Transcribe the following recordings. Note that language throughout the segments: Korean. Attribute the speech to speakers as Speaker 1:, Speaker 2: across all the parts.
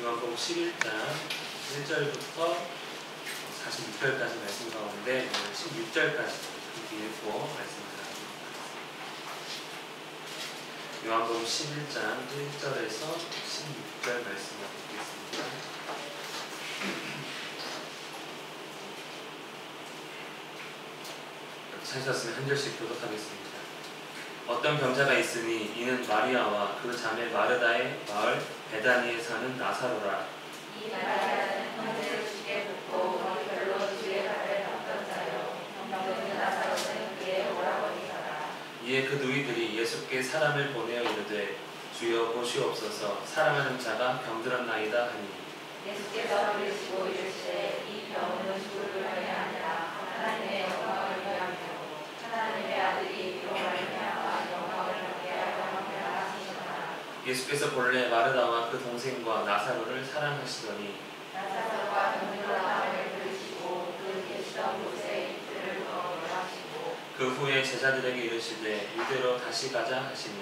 Speaker 1: 요한복음 11장 1절부터 46절까지 말씀 가운데 16절까지 이렇게 읽고 말씀을 나누도록 하겠습니다. 요한복음 11장 1절에서 16절 말씀을 읽겠습니다. 찾으셨으면 한 절씩 교독하겠습니다. 어떤 병자가 있으니 이는 마리아와 그 자매 마르다의 마을 베다니에 사는 나사로라.
Speaker 2: 이 마리아는 형제를 주께 묻고 별로 주의 발을 닦던 자요 병든 나사로는 그의 오라버니더라.
Speaker 1: 이에 그 누이들이 예수께 사람을 보내어 이르되 주여 보시옵소서 사랑하는 자가 병들었나이다 하니
Speaker 2: 예수께서 부르시고 이르시되 이 병은 죽음을 위하여 아니라 하나님의 영광을 위함이요 하나님의 아들이 이로 말미암아 영광을 받게 하려 함이라 하시니라.
Speaker 1: 예수께서 본래 마르다와 그 동생과 나사로를 사랑하시더니
Speaker 2: 나사로가 병들어 나음을 부르시고 그 계시던 곳에 이틀을 거하시고
Speaker 1: 그 후에 제자들에게 이르시되 이대로 다시 가자 하시니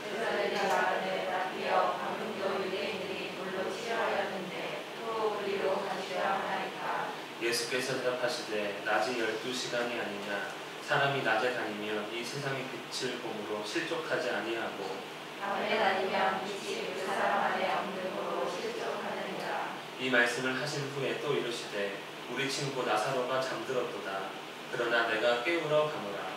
Speaker 2: 제자들이 말하되 라비여 방금도 유대인들이 돌로 치려하였는데 또 우리로 가시려 하나이까.
Speaker 1: 예수께서 대답하시되 낮이 12시간이 아니냐 사람이 낮에 다니면 이 세상의 빛을 봄으로 실족하지 아니하고
Speaker 2: 밤에 다니면 빛이 그 사람 안에 없는으로 실족하느니라.
Speaker 1: 이 말씀을 하신 후에 또 이르시되 우리 친구 나사로가 잠들었도다 그러나 내가 깨우러 가노라.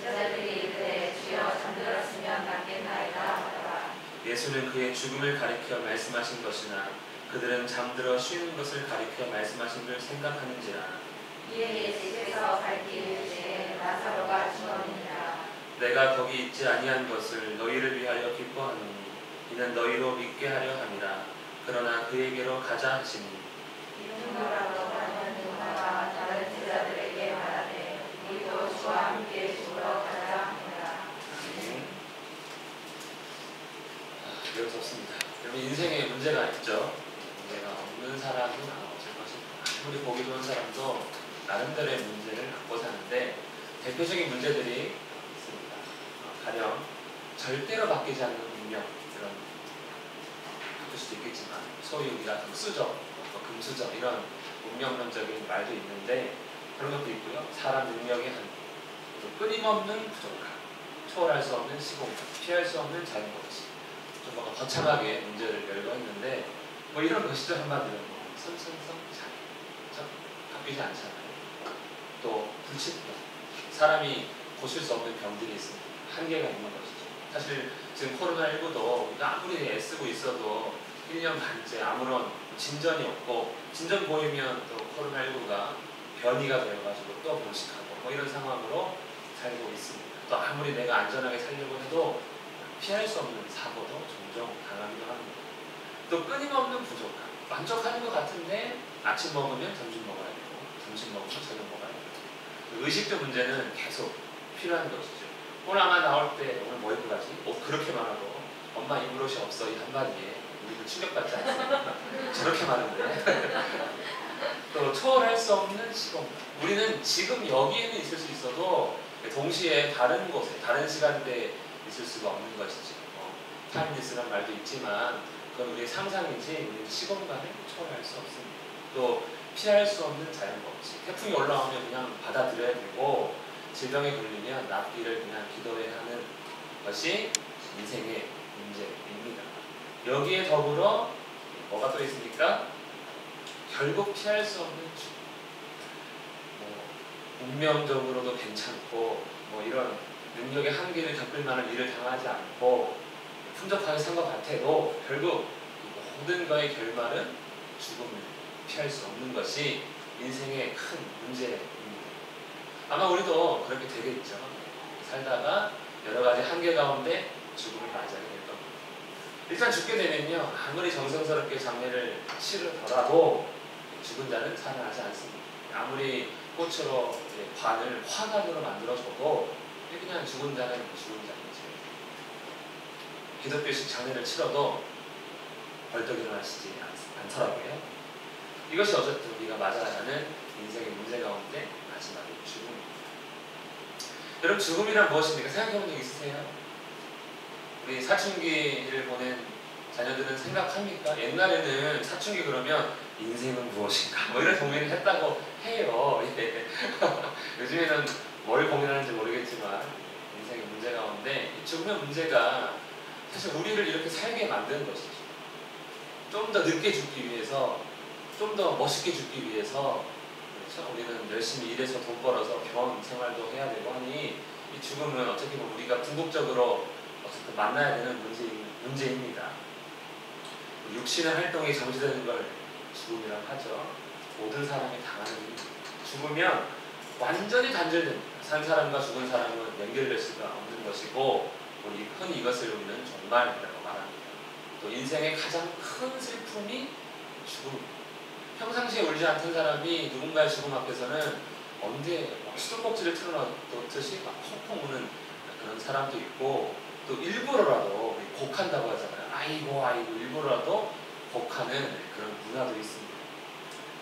Speaker 2: 제자들이 이르되 주여 잠들었으면 낫겠나이다 하더라.
Speaker 1: 예수는 그의 죽음을 가리켜 말씀하신 것이나 그들은 잠들어 쉬는 것을 가리켜 말씀하신 줄 생각하는지라.
Speaker 2: 이에 예수께서 밝히 이르시되 나사로가 죽었느니라.
Speaker 1: 내가 거기 있지 아니한 것을 너희를 위하여 기뻐하노니 이는 너희로 믿게 하려 함이라. 그러나 그에게로 가자 하시니
Speaker 2: 이름으로 하는 누가가 다른 제자들에게 말하되 우리도 주와 함께 죽으러 가자 하니라.
Speaker 1: 매우 좋습니다. 여러분 인생에 문제가 있죠. 문제가 없는 사람은 없을 것입니다. 아무리 보기 좋은 사람도 나름대로의 문제를 갖고 사는데 대표적인 문제들이 있습니다. 가령 절대로 바뀌지 않는 운명 이런 바뀔 수도 있겠지만 소위 우리가 특수적, 금수적 이런 운명론적인 말도 있는데 그런 것도 있고요. 사람 능력의 한계, 끊임없는 부족함, 초월할 수 없는 시공간, 피할 수 없는 자연법칙 좀 뭔가 거창하게 문제를 열거했는데 뭐 이런 것이죠. 한마디로 선선성 자기 바뀌지 않잖아요. 또 불치병, 사람이 고칠 수 없는 병들이 있습니다. 한계가 있는 것이죠. 사실 지금 코로나19도 우리가 아무리 애쓰고 있어도 1년 반째 아무런 진전이 없고 진전 보이면 또 코로나19가 변이가 되어가지고 또 번식하고 뭐 이런 상황으로 살고 있습니다. 또 아무리 내가 안전하게 살려고 해도 피할 수 없는 사고도 종종 당하기도 합니다. 또 끊임없는 부족함, 만족하는 것 같은데 아침 먹으면 점심 먹어야 되고 점심 먹으면 저녁 먹어야 되고 의식주 문제는 계속 필요한 것이죠. 오늘 아마 나올 때 오늘 뭐 입고 가지? 옷 그렇게 많아도 엄마 입을 옷이 없어 이 한마디에 우리도 충격받지 않습니까? 저렇게 많은데 또 초월할 수 없는 시공간. 우리는 지금 여기에는 있을 수 있어도 동시에 다른 곳에 다른 시간대에 있을 수가 없는 것이죠. 타임리스란 말도 있지만 그건 우리의 상상이지 우리는 시공간을 초월할 수 없습니다. 또 피할 수 없는 자연법칙. 태풍이 올라오면 그냥 받아들여야 되고 질병에 걸리면 낫기를 그냥 기도해야 하는 것이 인생의 문제입니다. 여기에 더불어 뭐가 또 있습니까? 결국 피할 수 없는 죽음. 운명적으로도 괜찮고 이런 능력의 한계를 겪을 만한 일을 당하지 않고 풍족하게 산 것 같아도 결국 모든 거의 결말은 죽음을 피할 수 없는 것이 인생의 큰 문제입니다. 아마 우리도 그렇게 되겠죠. 살다가 여러 가지 한계 가운데 죽음을 맞이하게 될 겁니다. 일단 죽게 되면요, 아무리 정성스럽게 장례를 치르더라도 죽은 자는 살아나지 않습니다. 아무리 꽃으로 관을 화관으로 만들어줘도 그냥 죽은 자는 죽은 자이죠. 기독교식 장례를 치러도 벌떡 일어나시지 않더라고요. 이것이 어쨌든 우리가 맞아야 하는 인생의 문제 가운데 마지막에 죽음입니다. 여러분 죽음이란 무엇입니까? 생각해본 적 있으세요? 우리 사춘기를 보낸 자녀들 자녀들은 생각합니까? 옛날에는 사춘기 그러면 인생은 무엇인가 뭐 이런 고민을 했다고 해요. 예. 요즘에는 뭘 고민하는지 모르겠지만 인생의 문제 가운데 이 죽음의 문제가 사실 우리를 이렇게 살게 만드는 것이죠. 좀 더 늦게 죽기 위해서, 좀 더 멋있게 죽기 위해서, 그렇죠? 우리는 열심히 일해서 돈 벌어서 병원 생활도 해야 되고 하니 이 죽음은 어떻게 보면 우리가 궁극적으로 어쨌든 만나야 되는 문제입니다. 육신의 활동이 정지되는 걸 죽음이라고 하죠. 모든 사람이 당하는 일입니다. 죽으면 완전히 단절됩니다. 산 사람과 죽은 사람은 연결될 수가 없는 것이고 우리 흔히 이것을 우리는 종말이라고 말합니다. 또 인생의 가장 큰 슬픔이 죽음입니다. 평상시에 울지 않던 사람이 누군가의 죽음 앞에서는 언제 수도꼭지를 틀어놓듯이 막 펑펑 우는 그런 사람도 있고 또 일부러라도 곡한다고 하잖아요. 아이고 아이고 일부러라도 곡하는 그런 문화도 있습니다.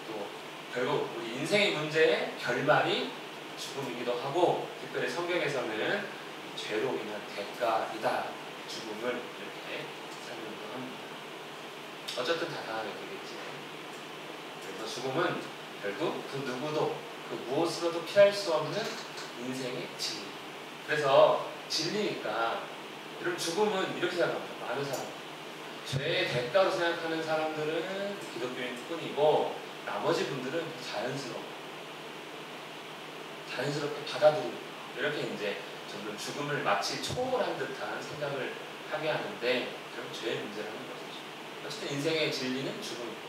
Speaker 1: 또 결국 우리 인생의 문제의 결말이 죽음이기도 하고 특별히 성경에서는 죄로 인한 대가이다 죽음을 이렇게 설명도 합니다. 어쨌든 다 당하게 되겠지. 그래서 죽음은 결국 그 누구도 그 무엇으로도 피할 수 없는 인생의 진리. 그래서 진리니까 이런 죽음은 이렇게 생각합니다. 많은 사람 죄의 대가로 생각하는 사람들은 기독교인 뿐이고 나머지 분들은 자연스럽게 받아들입니다. 이렇게 이제 점점 죽음을 마치 초월한 듯한 생각을 하게 하는데 그럼 죄의 문제라는 것이죠. 어쨌든 인생의 진리는 죽음입니다.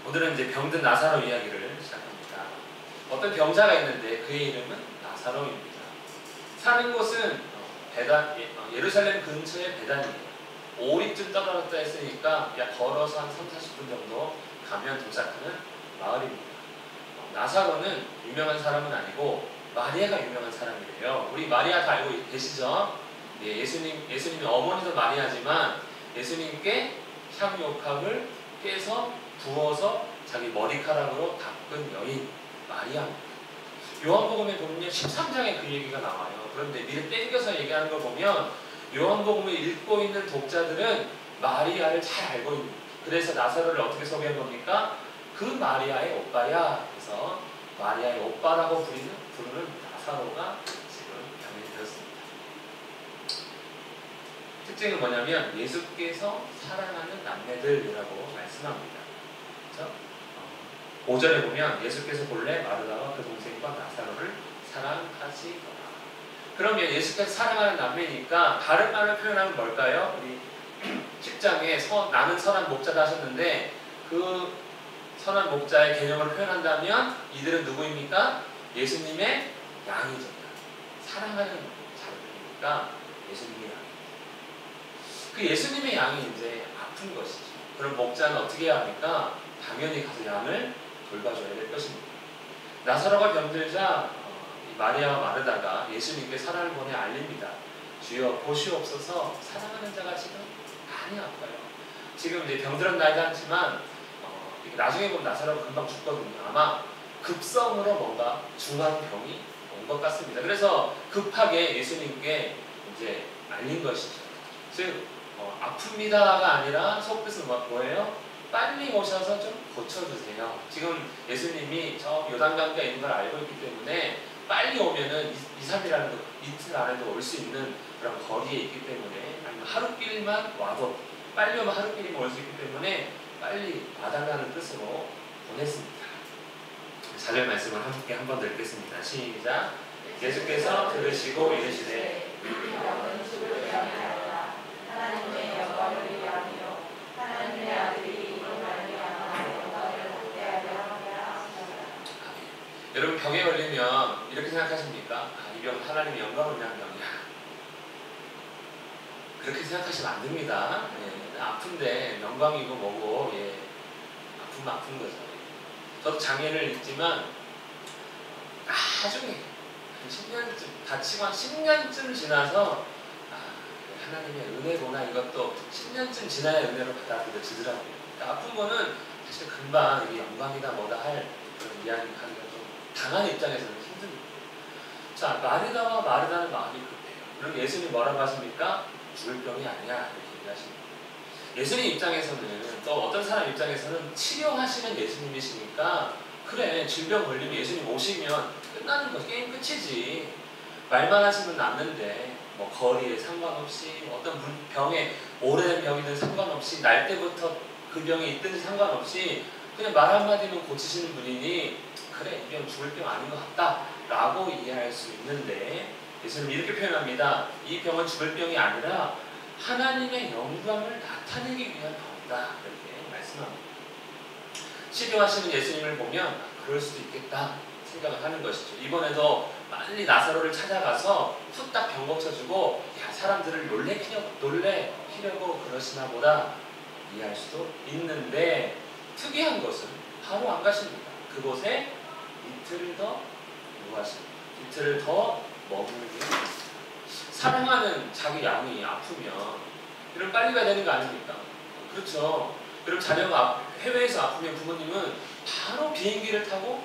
Speaker 1: 오늘은 이제 병든 나사로 이야기를 시작합니다. 어떤 병자가 있는데 그의 이름은 나사로입니다. 사는 곳은 예루살렘 근처의 베단이에요. 5리쯤 떨어졌다 했으니까 약 걸어서 한 30-40분 정도 가면 도착하는 마을입니다. 나사로는 유명한 사람은 아니고 마리아가 유명한 사람이래요. 우리 마리아 다 알고 계시죠? 예, 예수님의 어머니도 마리아지만 예수님께 향유옥합을 깨서 부어서 자기 머리카락으로 닦은 여인 마리아입니다. 요한복음에 보면 13장에 그 얘기가 나와요. 그런데 미리 땡겨서 얘기하는 걸 보면 요한복음을 읽고 있는 독자들은 마리아를 잘 알고 있는 거예요. 그래서 나사로를 어떻게 소개한 겁니까? 그 마리아의 오빠야. 그래서 마리아의 오빠라고 부르는 나사로가 지금 병이 되었습니다. 특징은 뭐냐면 예수께서 사랑하는 남매들이라고 말씀합니다. 그렇죠? 5절에 보면 예수께서 본래 마르다와 그 동생과 나사로를 사랑하시더라. 그러면 예수께서 사랑하는 남매니까 다른 말을 표현하면 뭘까요? 우리 10장에 나는 선한 목자다 하셨는데 그 선한 목자의 개념을 표현한다면 이들은 누구입니까? 예수님의 양이죠. 사랑하는 자들이니까 예수님의 양입니다. 그 예수님의 양이 이제 아픈 것이죠. 그럼 목자는 어떻게 해야 합니까? 당연히 가서 양을 돌봐줘야 될 것입니다. 나사로가 병들자 마리아와 마르다가 예수님께 사랑을 보내 알립니다. 주여 보시옵소서 사랑하는 자가 지금 많이 아파요. 지금 이제 병들은 나이도 않지만 나중에 보면 나사로가 금방 죽거든요. 아마 급성으로 뭔가 중한 병이 온 것 같습니다. 그래서 급하게 예수님께 이제 알린 것이죠. 즉 아픕니다가 아니라 속뜻은 뭐예요? 빨리 오셔서 좀 고쳐주세요. 지금 예수님이 저 요단강가에 있는 걸 알고 있기 때문에 빨리 오면은 2-3일이라는 거 이틀 안에도 올 수 있는 그런 거리에 있기 때문에 아니면 하루끼리만 와도 빨리 오면 하루끼리만 올 수 있기 때문에 빨리 와달라는 뜻으로 보냈습니다. 4절 말씀을 함께 한번 더 읽겠습니다. 시작. 예수께서 들으시고 이르시되
Speaker 2: 하나님의 영광을 위하여 하나님의 아들이
Speaker 1: 여러분 병에 걸리면 이렇게 생각하십니까? 이 병 하나님의 영광을 위한 병이야. 그렇게 생각하시면 안 됩니다. 예, 아픈데 영광이고 뭐고 아프면 아픈 거죠. 저도 장애를 입지만 나중에 한 10년쯤 다치고 한 10년쯤 지나서 하나님의 은혜구나 이것도 10년쯤 지나야 은혜로 받아들여지더라고요. 그러니까 아픈 거는 사실 금방 이게 영광이다 뭐다 할 그런 이야기하기가 좀 당한 입장에서는 힘듭니다. 자, 마르다와 마르다는 마음이 급해요. 그럼 예수님 뭐라고 하십니까? 죽을 병이 아니야 이렇게 얘기하십니다. 예수님 입장에서는 또 어떤 사람 입장에서는 치료하시는 예수님이시니까 그래 질병 걸리면 예수님 오시면 끝나는 거 게임 끝이지. 말만 하시면 낫는데 뭐 거리에 상관없이 어떤 병에 오래된 병이든 상관없이 날 때부터 그 병이 있든지 상관없이 그냥 말 한마디면 고치시는 분이니 그래 이 병 죽을 병 아닌 것 같다 라고 이해할 수 있는데 예수님 이렇게 표현합니다. 이 병은 죽을 병이 아니라 하나님의 영광을 나타내기 위한 병이다 이렇게 말씀합니다. 치료하시는 예수님을 보면 그럴 수도 있겠다 생각을 하는 것이죠. 이번에도 빨리 나사로를 찾아가서 후딱 병 고쳐주고 야 사람들을 놀래키려고 그러시나 보다 이해할 수도 있는데 특이한 것은 바로 안 가십니다. 그곳에 이틀을 더 요구하십니다. 이틀을 더 머물게 합니다. 사랑하는 자기 양이 아프면 이런 빨리 가야 되는 거 아닙니까? 그렇죠. 그럼 자녀가 해외에서 아프면 부모님은 바로 비행기를 타고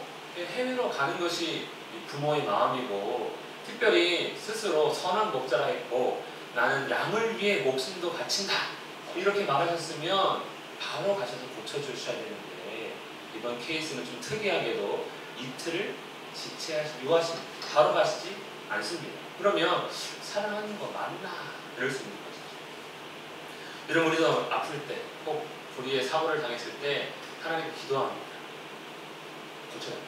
Speaker 1: 해외로 가는 것이 부모의 마음이고 특별히 스스로 선한 목자라 했고 나는 양을 위해 목숨도 바친다 이렇게 말하셨으면 바로 가셔서 고쳐주셔야 되는데 이번 케이스는 좀 특이하게도 이틀을 요하십니다. 바로 가시지 않습니다. 그러면 사랑하는 거 맞나? 이럴 수 있는 거죠. 여러분 우리도 아플 때 꼭 불의의 사고를 당했을 때 하나님께 기도합니다. 고쳐야 돼요.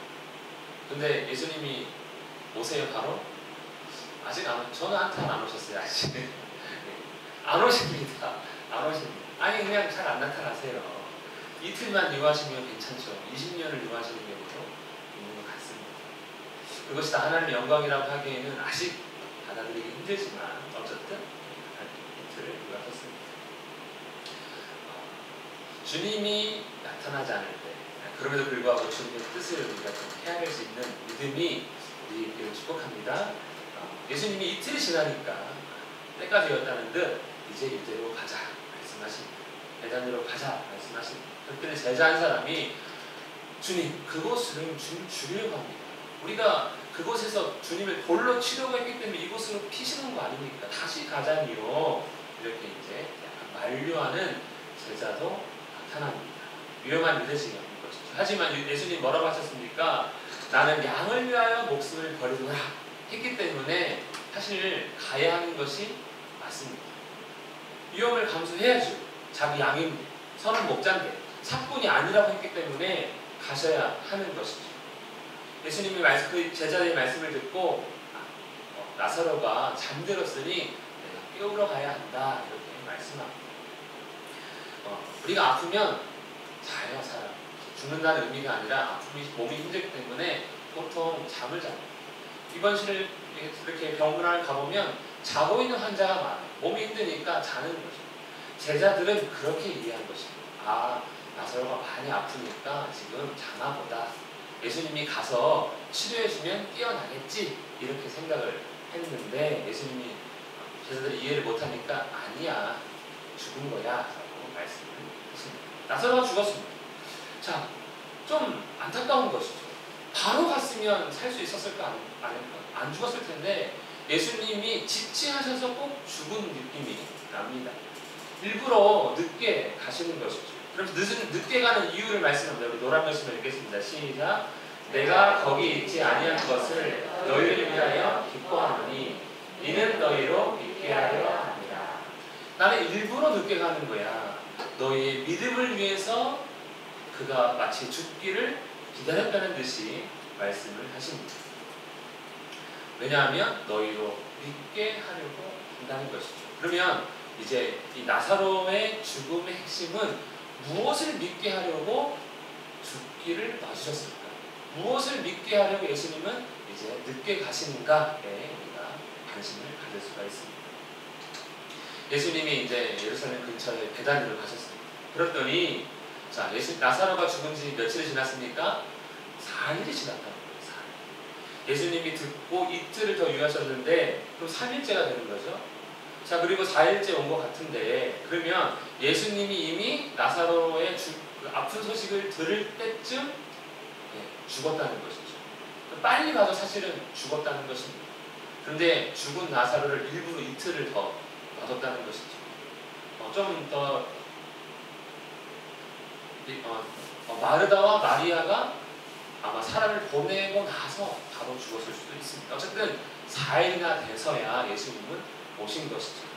Speaker 1: 근데 예수님이 오세요 바로? 아직 저한테는 안 오셨어요. 아직 안 오십니다. 안 오십니다. 아니 그냥 잘 안 나타나세요. 이틀만 요하시면 괜찮죠. 20년을 요하시는 경우도 있는 것 같습니다. 그것이 다 하나님의 영광이라고 하기에는 아직 받아들이기 힘들지만 어쨌든 이틀을 요하셨습니다. 주님이 나타나지 않을 때 그럼에도 불구하고 주님의 뜻을 우리가 좀 헤아릴 수 있는 믿음이 우리에게 축복합니다. 예수님이 이틀이 지나니까 때가 되었다는 듯 이제 이대로 가자 말씀하십니다. 배단위로 가자 말씀하십니다. 그랬더니 제자 한 사람이 주님 그곳을 죽이려고 합니다. 우리가 그곳에서 주님을 볼로 치려고 했기 때문에 이곳으로 피시는 거 아닙니까? 다시 가자니요. 이렇게 이제 약간 만류하는 제자도 나타납니다. 위험한 유대식이 없는 것이죠. 하지만 예수님 뭐라고 하셨습니까? 나는 양을 위하여 목숨을 버리노라 했기 때문에 사실 가야 하는 것이 맞습니다. 위험을 감수해야죠. 자기 양인 선한 목자인데 사꾼이 아니라고 했기 때문에 가셔야 하는 것이죠. 예수님이 그 제자의 말씀을 듣고 나사로가 잠들었으니 내가 깨우러 가야 한다 이렇게 말씀합니다. 우리가 아프면 자요 사람. 죽는다는 의미가 아니라 몸이 힘들기 때문에 보통 잠을 잡니다. 입원실을 이렇게 병원을 가보면 자고 있는 환자가 많아요. 몸이 힘드니까 자는 거죠. 제자들은 그렇게 이해한 것입니다. 아 나사로가 많이 아프니까 지금 자나 보다. 예수님이 가서 치료해주면 깨어나겠지 이렇게 생각을 했는데 예수님이 제자들이 이해를 못하니까 아니야 죽은 거야 라고 말씀을 하십니다. 나사로가 죽었습니다. 자, 좀 안타까운 것이죠. 바로 갔으면 살 수 있었을까 아닐까? 안 죽었을 텐데 예수님이 지체하셔서 꼭 죽은 느낌이 납니다. 일부러 늦게 가시는 것이죠. 그럼 늦게 가는 이유를 말씀합니다. 우리 노란 말씀을 읽겠습니다. 시작. 내가 거기 있지 아니한 것을 너희를 위하여 기뻐하노니 이는 너희로 믿게 하려 합니다. 나는 일부러 늦게 가는 거야. 너희의 믿음을 위해서 그가 마치 죽기를 기다렸다는 듯이 말씀을 하십니다. 왜냐하면 너희로 믿게 하려고 한다는 것이죠. 그러면 이제 이 나사로의 죽음의 핵심은 무엇을 믿게 하려고 죽기를 놔주셨을까? 무엇을 믿게 하려고 예수님은 이제 늦게 가시는가에 우리가 관심을 가질 수가 있습니다. 예수님이 이제 예루살렘 근처에 베다니로 가셨습니다. 그랬더니 자, 나사로가 죽은 지 며칠이 지났습니까? 4일이 지났다는 거예요. 4일. 예수님이 듣고 이틀을 더 유하셨는데 그럼 3일째가 되는 거죠. 자, 그리고 4일째 온 것 같은데 그러면 예수님이 이미 나사로의 아픈 소식을 들을 때쯤 죽었다는 것이죠. 빨리 가도 사실은 죽었다는 것입니다. 그런데 죽은 나사로를 일부러 이틀을 더 놔뒀다는 것이죠. 좀 더 마르다와 마리아가 아마 사람을 보내고 나서 바로 죽었을 수도 있습니다. 어쨌든 4일이나 돼서야 예수님은 오신 것이죠.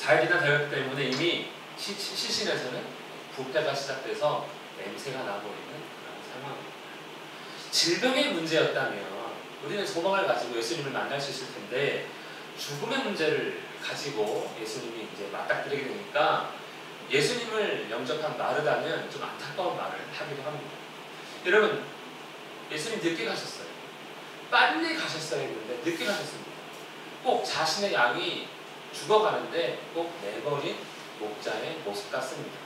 Speaker 1: 4일이나 되었기 때문에 이미 시신에서는 부패가 시작돼서 냄새가 나버리는 그런 상황입니다. 질병의 문제였다면 우리는 소망을 가지고 예수님을 만날 수 있을 텐데 죽음의 문제를 가지고 예수님이 이제 맞닥뜨리게 되니까 예수님을 영접한 마르다는 좀 안타까운 말을 하기도 합니다. 여러분, 예수님 늦게 가셨어요. 빨리 가셨어야 했는데 늦게 가셨습니다. 꼭 자신의 양이 죽어가는데 꼭 내버린 목자의 모습 같습니다.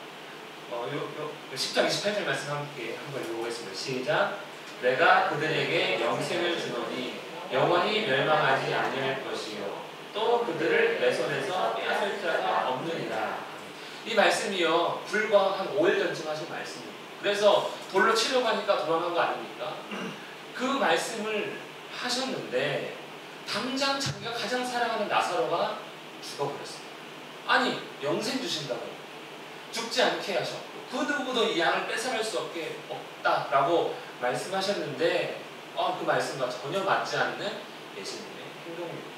Speaker 1: 10장 28절 말씀 함께 한번 읽어보겠습니다. 시작. 내가 그들에게 영생을 주노니 영원히 멸망하지 아니할 것이요 또 그들을 내 손에서 빼앗을 자가 없느니라. 이 말씀이요 불과 한 5일 전쯤 하신 말씀입니다. 그래서 돌로 치려고 하니까 돌아간 거 아닙니까? 그 말씀을 하셨는데 당장 자기가 가장 사랑하는 나사로가 죽어버렸어요. 아니 영생 주신다고 죽지 않게 하셨고 그 누구도 이 양을 뺏어갈 수 없다라고 말씀하셨는데 그 말씀과 전혀 맞지 않는 예수님의 행동입니다.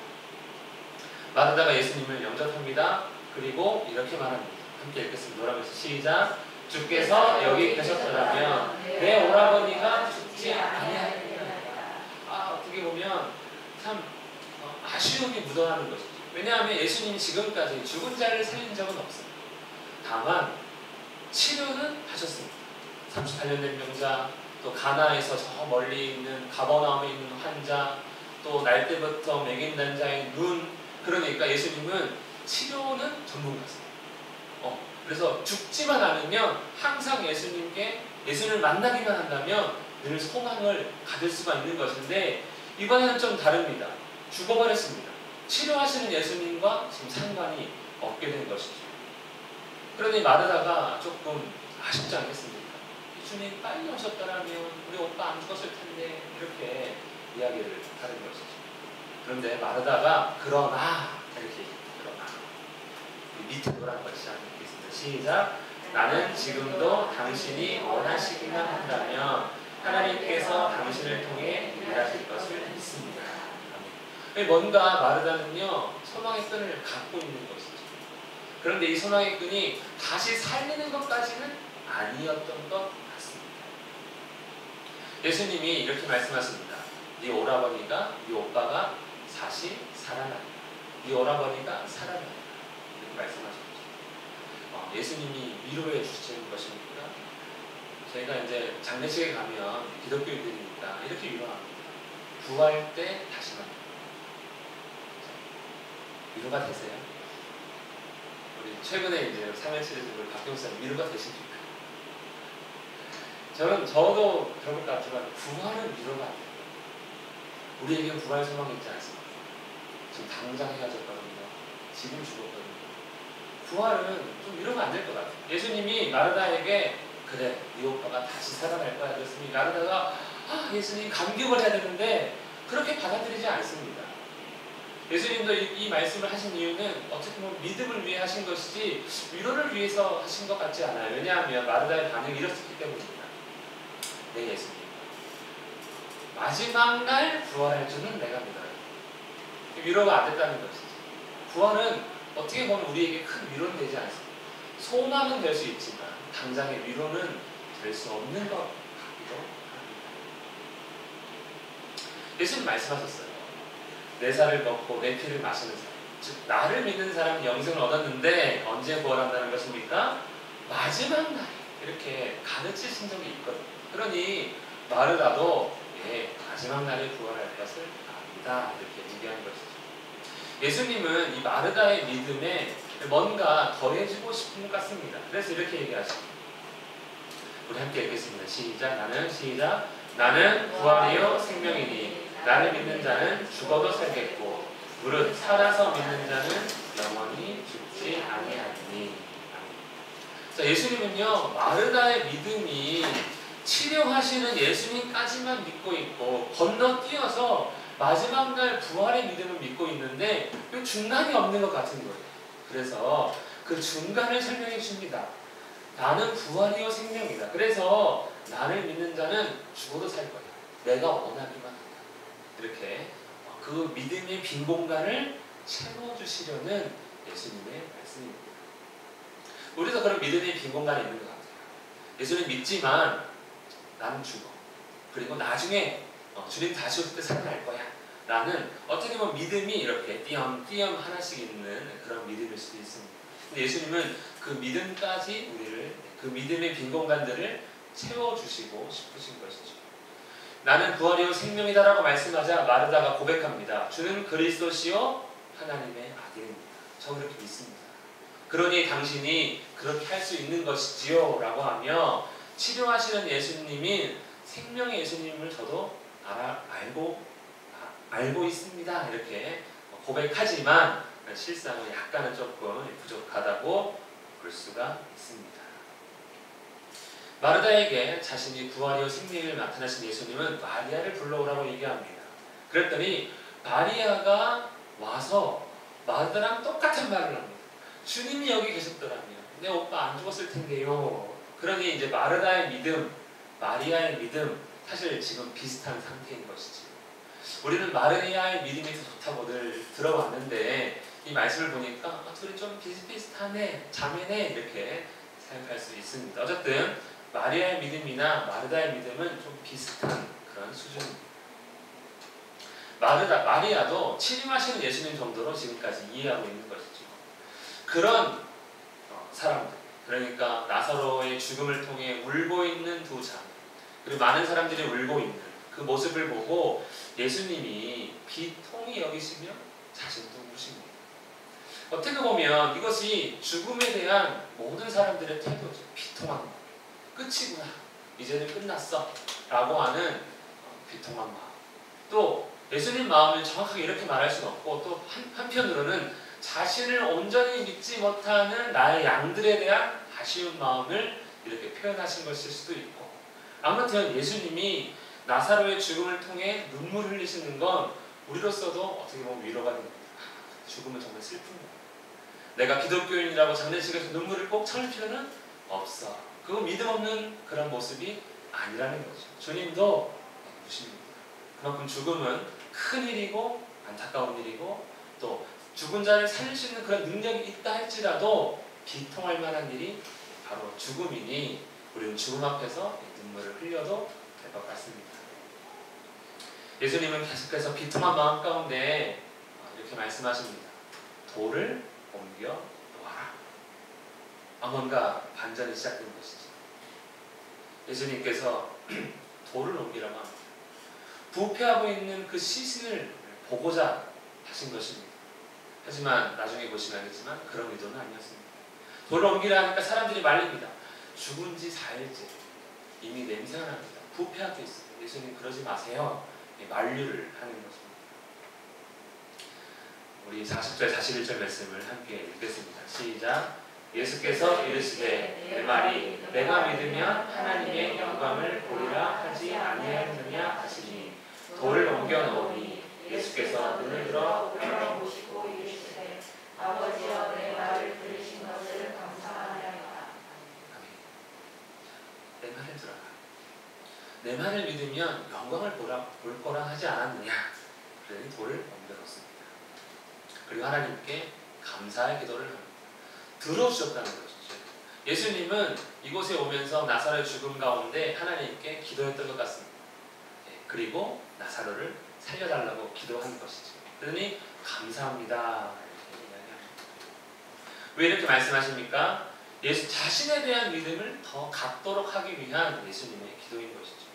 Speaker 1: 마르다가 예수님을 영접합니다. 그리고 이렇게 말합니다. 함께 읽겠습니다. 노라면서 시작. 주께서 여기 계셨더라면 내 오라버니가 죽지 아니하리라. 어떻게 보면 참 아쉬움이 묻어나는 것이죠. 왜냐하면 예수님이 지금까지 죽은 자를 살린 적은 없습니다. 다만 치료는 하셨습니다. 38년 된 병자, 또 가나에서 저 멀리 있는 가버나움에 있는 환자, 또 날 때부터 맥인단 자의 눈. 그러니까 예수님은 치료는 전문가세요. 그래서 죽지만 않으면 항상 예수님을 만나기만 한다면 늘 소망을 가질 수가 있는 것인데 이번에는 좀 다릅니다. 죽어버렸습니다. 치료하시는 예수님과 지금 상관이 없게 된 것이죠. 그러니 마르다가 조금 아쉽지 않겠습니까? 예수님 빨리 오셨더라면 우리 오빠 안 죽었을 텐데 이렇게 이야기를 하는 것이죠. 그런데 마르다가 그러나 이렇게 그러나 밑에 노란 것이 아니겠습니다. 시작. 나는 지금도 당신이 원하시기만 한다면 하나님께서 당신을 통해 일하실 것을 믿습니다. 뭔가 마르다는요 소망의 끈을 갖고 있는 것이죠. 그런데 이 소망의 끈이 다시 살리는 것까지는 아니었던 것 같습니다. 예수님이 이렇게 말씀하십니다. 네 오라버니가 네 오빠가 다시 살아난다. 네 오라버니가 살아난다. 이렇게 말씀하십니다. 예수님이 위로해 주시는 것입니까? 저희가 이제 장례식에 가면 기독교인들이니까 이렇게 위로합니다. 구할 때 다시 만나. 위로가 되세요? 우리 최근에 이제 3일 시리즈를 박경수님 위로가 되십니까? 저도 그런 것 같지만 부활은 위로가 안 돼요. 우리에게 부활 소망이 있지 않습니까? 지금 당장 헤어졌거든요. 지금 죽었거든요. 부활은 좀 위로가 안 될 것 같아요. 예수님이 마르다에게 그래, 네 오빠가 다시 살아날 거야 그랬으니 마르다가 예수님 감격을 해야 되는데 그렇게 받아들이지 않습니다. 예수님도 이 말씀을 하신 이유는 어떻게 보면 믿음을 위해 하신 것이지 위로를 위해서 하신 것 같지 않아요. 왜냐하면 마르다의 반응이 이렇기 때문입니다. 네, 예수님. 마지막 날 부활할 줄은 내가 믿어요. 위로가 안 됐다는 것이지. 부활은 어떻게 보면 우리에게 큰 위로는 되지 않습니다. 소망은 될 수 있지만 당장의 위로는 될 수 없는 것 같기도 합니다. 예수님 말씀하셨어요. 내 살을 먹고 내 피를 마시는 사람, 즉 나를 믿는 사람은 영생을 얻었는데 언제 부활한다는 것입니까? 마지막 날 이렇게 가르치신 적이 있거든요. 그러니 마르다도 마지막 날에 부활할 것을 압니다. 이렇게 얘기하는 것이죠. 예수님은 이 마르다의 믿음에 뭔가 더해주고 싶은 것 같습니다. 그래서 이렇게 얘기하십니다. 우리 함께 읽겠습니다. 시작. 나는 부활이요 생명이니 나를 믿는 자는 죽어도 살겠고 무릇 살아서 믿는 자는 영원히 죽지 아니하리니. 예수님은요 마르다의 믿음이 치료하시는 예수님까지만 믿고 있고 건너뛰어서 마지막 날 부활의 믿음을 믿고 있는데 그 중간이 없는 것 같은 거예요. 그래서 그 중간을 설명해 줍니다. 나는 부활이요 생명이다. 그래서 나를 믿는 자는 죽어도 살 거야. 내가 원하기만 한다. 이렇게 그 믿음의 빈 공간을 채워주시려는 예수님의 말씀입니다. 우리도 그런 믿음의 빈 공간이 있는 것 같아요. 예수님 믿지만 나는 죽어. 그리고 나중에 주님 다시 올 때 살아날 거야. 라는 어떻게 보면 믿음이 이렇게 띄엄띄엄 하나씩 있는 그런 믿음일 수도 있습니다. 근데 예수님은 그 믿음까지 우리를, 그 믿음의 빈 공간들을 채워주시고 싶으신 것이죠. 나는 부활이요 생명이다라고 말씀하자 마르다가 고백합니다. 주는 그리스도시요 하나님의 아들입니다. 저 그렇게 믿습니다. 그러니 당신이 그렇게 할 수 있는 것이지요 라고 하며 치료하시는 예수님인 생명의 예수님을 저도 알고 있습니다. 이렇게 고백하지만 실상은 약간은 조금 부족하다고 볼 수가 있습니다. 마르다에게 자신이 부활이요 생명을 나타나신 예수님은 마리아를 불러오라고 얘기합니다. 그랬더니 마리아가 와서 마르다랑 똑같은 말을 합니다. 주님이 여기 계셨더라면 내 오빠 안 죽었을 텐데요. 그러니 이제 마르다의 믿음, 마리아의 믿음 사실 지금 비슷한 상태인 것이지. 우리는 마리아의 믿음이 더 좋다고들 들어봤는데 이 말씀을 보니까 둘이 좀 비슷비슷하네, 자매네 이렇게 생각할 수 있습니다. 어쨌든 마리아의 믿음이나 마르다의 믿음은 좀 비슷한 그런 수준입니다. 마리아도 치료하시는 예수님 정도로 지금까지 이해하고 있는 것이죠. 그런 사람들, 그러니까 나사로의 죽음을 통해 울고 있는 두 자매, 그리고 많은 사람들이 울고 있는 그 모습을 보고 예수님이 비통히 여기시며 자신도 우십니다. 어떻게 보면 이것이 죽음에 대한 모든 사람들의 태도죠. 비통한 마음. 끝이구나. 이제는 끝났어. 라고 하는 비통한 마음. 또 예수님 마음을 정확하게 이렇게 말할 수는 없고 또 한편으로는 자신을 온전히 믿지 못하는 나의 양들에 대한 아쉬운 마음을 이렇게 표현하신 것일 수도 있고, 아무튼 예수님이 나사로의 죽음을 통해 눈물 흘리시는 건 우리로서도 어떻게 보면 위로가 됩니다. 죽음은 정말 슬픈 거야. 내가 기독교인이라고 장례식에서 눈물을 꼭 참을 필요는 없어. 그건 믿음 없는 그런 모습이 아니라는 거죠. 주님도 우십니다. 그만큼 죽음은 큰 일이고 안타까운 일이고 또 죽은 자를 살릴 수 있는 그런 능력이 있다 할지라도 비통할 만한 일이 바로 죽음이니 우리는 죽음 앞에서 눈물을 흘려도 될 것 같습니다. 예수님은 계속해서 비통한 마음 가운데 이렇게 말씀하십니다. 돌을 옮겨 놓아라. 뭔가 반전이 시작된 것이죠. 예수님께서 돌을 옮기라고 합니다. 부패하고 있는 그 시신을 보고자 하신 것입니다. 하지만 나중에 보시면 알겠지만 그런 의도는 아니었습니다. 돌을 옮기라 하니까 사람들이 말립니다. 죽은 지 4일째 이미 냄새가 납니다. 부패하고 있어요. 예수님 그러지 마세요. 만류를 하는 것입니다. 우리 40절 41절 말씀을 함께 읽겠습니다. 시작. 예수께서 이르시되 내 말이 내가 믿으면 하나님의 영광을 보리라 하지 아니하였느냐 하시니 돌을 옮겨 놓으니 예수께서 눈을 들어
Speaker 2: 우러러 보시고 이르시되 아버지여 내 말을 들으신 것을 감사하나이다.
Speaker 1: 내 말을 들어라. 내 말을 믿으면 영광을 볼 거라 하지 않았느냐. 그러니 돌을 옮겨 놓습니다. 그리고 하나님께 감사의 기도를 합니다. 들어주셨다는 것이죠. 예수님은 이곳에 오면서 나사로의 죽음 가운데 하나님께 기도했던 것 같습니다. 그리고 나사로를 살려달라고 기도한 것이죠. 그러니 감사합니다. 이렇게 이야기합니다. 왜 이렇게 말씀하십니까? 예수 자신에 대한 믿음을 더 갖도록 하기 위한 예수님의 기도인 것이죠.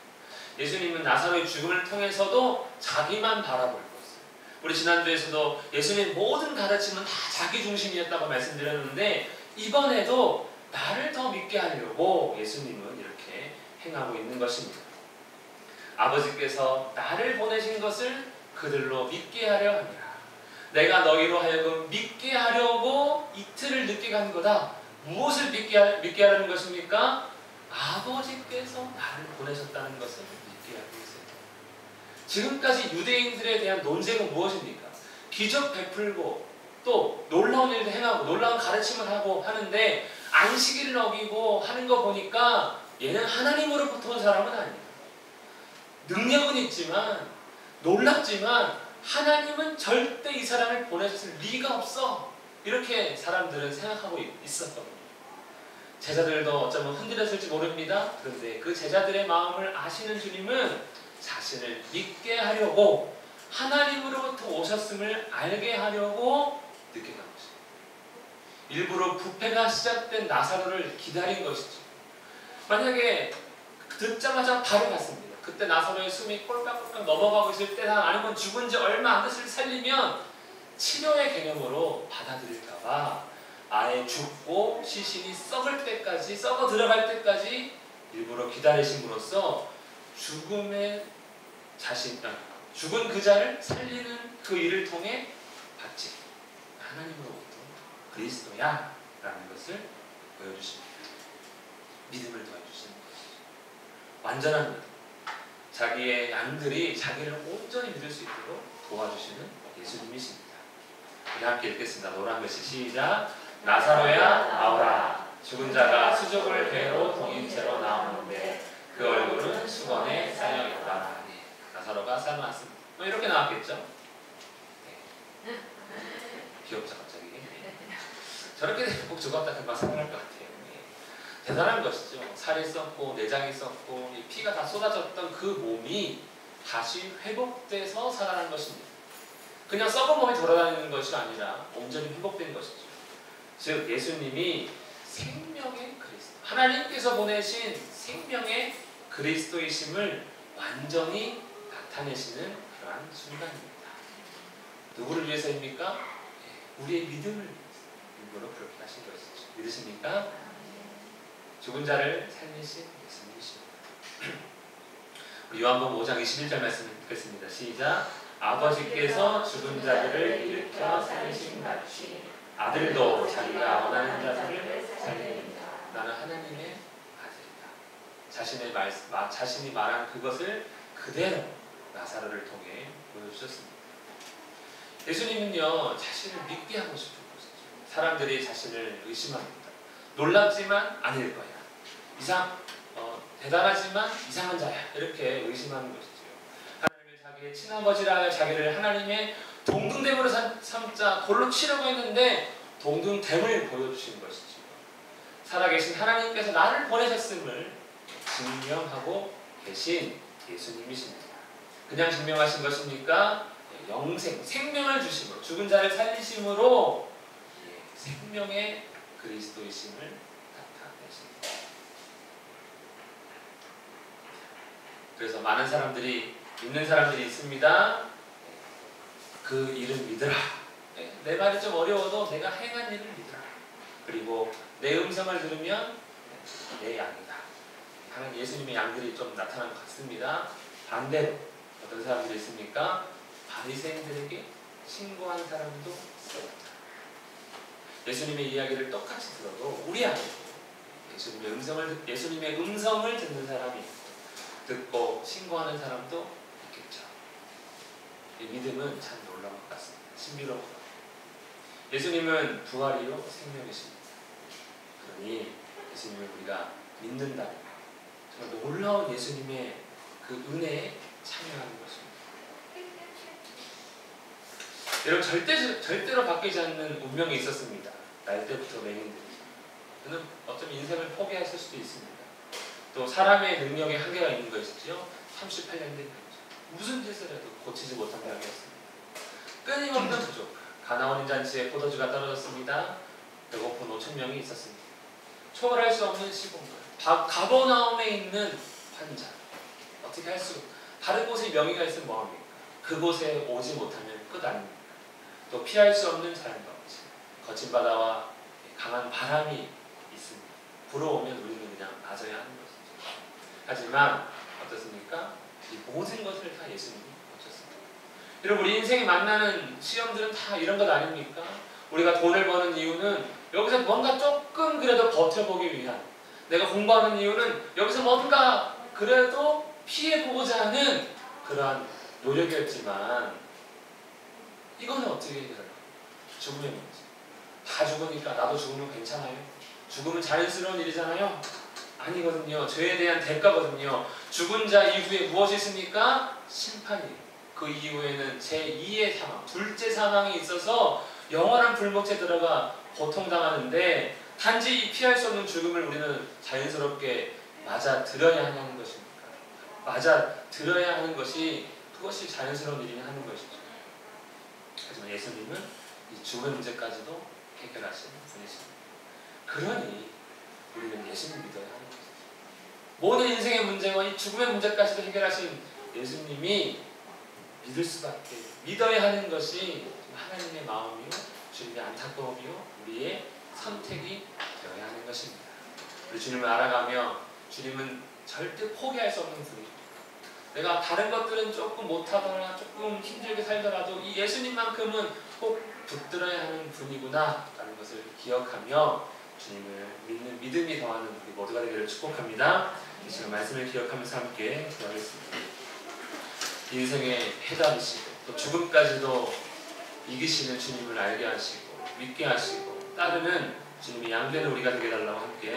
Speaker 1: 예수님은 나사로의 죽음을 통해서도 자기만 바라볼 것을, 우리 지난주에서도 예수님 모든 가르침은 다 자기 중심이었다고 말씀드렸는데 이번에도 나를 더 믿게 하려고 예수님은 이렇게 행하고 있는 것입니다. 아버지께서 나를 보내신 것을 그들로 믿게 하려 합니다. 내가 너희로 하여금 믿게 하려고 이틀을 늦게 간 거다. 무엇을 믿게 하려는 것입니까? 아버지께서 나를 보내셨다는 것을 믿게 하기 위해서요. 지금까지 유대인들에 대한 논쟁은 무엇입니까? 기적 베풀고 또 놀라운 일도 행하고 놀라운 가르침을 하고 하는데 안식일을 어기고 하는 거 보니까 얘는 하나님으로부터 온 사람은 아니야. 능력은 있지만 놀랍지만 하나님은 절대 이 사람을 보내줬을 리가 없어. 이렇게 사람들은 생각하고 있었거든요. 제자들도 어쩌면 흔들렸을지 모릅니다. 그런데 그 제자들의 마음을 아시는 주님은 자신을 믿게 하려고 하나님으로부터 오셨음을 알게 하려고 늦게 간 것입니다. 일부러 부패가 시작된 나사로를 기다린 것이죠. 만약에 듣자마자 바로 갔습니다. 그때 나사로의 숨이 꼴깍꼴깍 넘어가고 있을 때 아는 건 죽은 지 얼마 안 됐을 살리면 치료의 개념으로 받아들일까봐 아예 죽고 시신이 썩을 때까지, 썩어 들어갈 때까지 일부러 기다리심으로써 죽은 그 자를 살리는 그 일을 통해 받지. 하나님으로부터 그리스도야 라는 것을 보여주십니다. 믿음을 더해주시는 것이죠. 완전한 믿음. 자기의 양들이 자기를 온전히 믿을 수 있도록 도와주시는 예수님이십니다. 우리 함께 읽겠습니다. 노란 글씨 시작. 나사로야 나오라. 죽은 자가 수족을 배로 동인 채로 나오는데 그 얼굴은 수건에 쌓여 있다. 네. 나사로가 쌓여놨습니다. 뭐 이렇게 나왔겠죠? 네. 귀엽죠 갑자기. 네. 저렇게 되면 꼭 죽었다 금방 생각할 것 같아요. 네. 대단한 것이죠. 살이 썩고 내장이 썩고 피가 다 쏟아졌던 그 몸이 다시 회복돼서 살아난 것입니다. 그냥 썩은 몸이 돌아다니는 것이 아니라 온전히 회복된 것이죠. 즉 예수님이 생명의 그리스도, 하나님께서 보내신 생명의 그리스도이심을 완전히 나타내시는 그러한 순간입니다. 누구를 위해서입니까? 우리의 믿음을 위해서 일부러 그렇게 하신 것이죠. 믿으십니까? 죽은 자를 살리신 예수님이십니다. 우리 요한복음 5장 21절 말씀 읽겠습니다. 시작. 아버지께서 죽은 자들을 일으켜 살리신 같이 아들도 자기가 원하는 자들을 살립니다. 나는 하나님의 아들이다. 자신이 말한 그것을 그대로 나사로를 통해 보여주셨습니다. 예수님은요 자신을 믿게 하고 싶은 것이죠. 사람들이 자신을 의심합니다. 놀랍지만 아닐 거야. 대단하지만 이상한 자야. 이렇게 의심하는 것이죠. 하나님을 자기의 친아버지라 하여 자기를 하나님의 동등됨으로 삼자 골로 치려고 했는데 동등됨을 보여주신 것이죠. 살아계신 하나님께서 나를 보내셨음을 증명하고 계신 예수님이십니다. 그냥 증명하신 것입니까? 영생, 생명을 주심으로, 죽은 자를 살리심으로 생명의 그리스도이심을 나타내십니다. 그래서 많은 사람들이 믿는 사람들이 있습니다. 그 일을 믿으라. 내 말이 좀 어려워도 내가 행한 일을 믿으라. 그리고 내 음성을 들으면 내 양이다. 하는 예수님의 양들이 좀 나타난 것 같습니다. 반대로 어떤 사람들이 있습니까? 바리새인들에게 신고한 사람도 있습니다. 예수님의 이야기를 똑같이 들어도 우리 안에 예수님의 음성을 듣는 사람이 있고 듣고 신고하는 사람도 있겠죠. 이 믿음은 참 놀라운 것 같습니다. 신비로운 것 같아요. 예수님은 부활이요 생명이십니다. 그러니 예수님을 우리가 믿는다면 정말 놀라운 예수님의 그 은혜에 참여하는 것입니다. 여러분 절대로 바뀌지 않는 운명이 있었습니다. 날 때부터 맹인들이. 저는 어쩌면 인생을 포기했을 수도 있습니다. 또 사람의 능력에 한계가 있는 것이죠. 38년 된 거죠. 무슨 짓을 해도 고치지 못한 병이었습니다. 끊임없는 부족. 가나온 잔치에 포도주가 떨어졌습니다. 배고픈 5,000명이 있었습니다. 초월할 수 없는 시공간. 가버나움에 있는 환자. 어떻게 할 수? 다른 곳에 명의가 있으면 뭐합니까? 그곳에 오지 못하면 끝 아닙니까? 또 피할 수 없는 자연법칙. 거친 바다와 강한 바람이 있습니다. 불어오면 우리는 그냥 맞아야 하는 것이죠. 하지만 어떻습니까? 이 모든 것을 다 예수님이 고쳤습니다. 여러분 우리 인생에 만나는 시험들은 다 이런 것 아닙니까? 우리가 돈을 버는 이유는 여기서 뭔가 조금 그래도 버텨보기 위한, 내가 공부하는 이유는 여기서 뭔가 그래도 피해보고자 하는 그러한 노력이었지만 이거는 어떻게 해결할까요? 죽음의 문제. 다 죽으니까 나도 죽으면 괜찮아요? 죽음은 자연스러운 일이잖아요. 아니거든요. 죄에 대한 대가거든요. 죽은 자 이후에 무엇이 있습니까? 심판이에요. 그 이후에는 제2의 사망, 둘째 사망이 있어서 영원한 불목에 들어가 고통당하는데 단지 이 피할 수 없는 죽음을 우리는 자연스럽게 맞아들어야 하는 것입니까? 맞아들어야 하는 것이 그것이 자연스러운 일이냐 하는 것이죠. 하지만 예수님은 이 죽음의 문제까지도 해결하신 분이십니다. 그러니 우리는 예수님 믿어야 하는 것이죠. 모든 인생의 문제와 이 죽음의 문제까지도 해결하신 예수님이 믿을 수밖에, 믿어야 하는 것이 하나님의 마음이요, 주님의 안타까움이요, 우리의 선택이 되어야 하는 것입니다. 우리 주님을 알아가며 주님은 절대 포기할 수 없는 분이죠. 내가 다른 것들은 조금 못하거나 조금 힘들게 살더라도 이 예수님만큼은 꼭 붙들어야 하는 분이구나 라는 것을 기억하며 주님을 믿는 믿음이 더하는 우리 모두가 되기를 축복합니다. 지금 말씀을 기억하면서 함께 기도하겠습니다. 인생의 해답이시고 또 죽음까지도 이기시는 주님을 알게 하시고 믿게 하시고 따르는 주님의 양되는 우리가 되게 해달라고 함께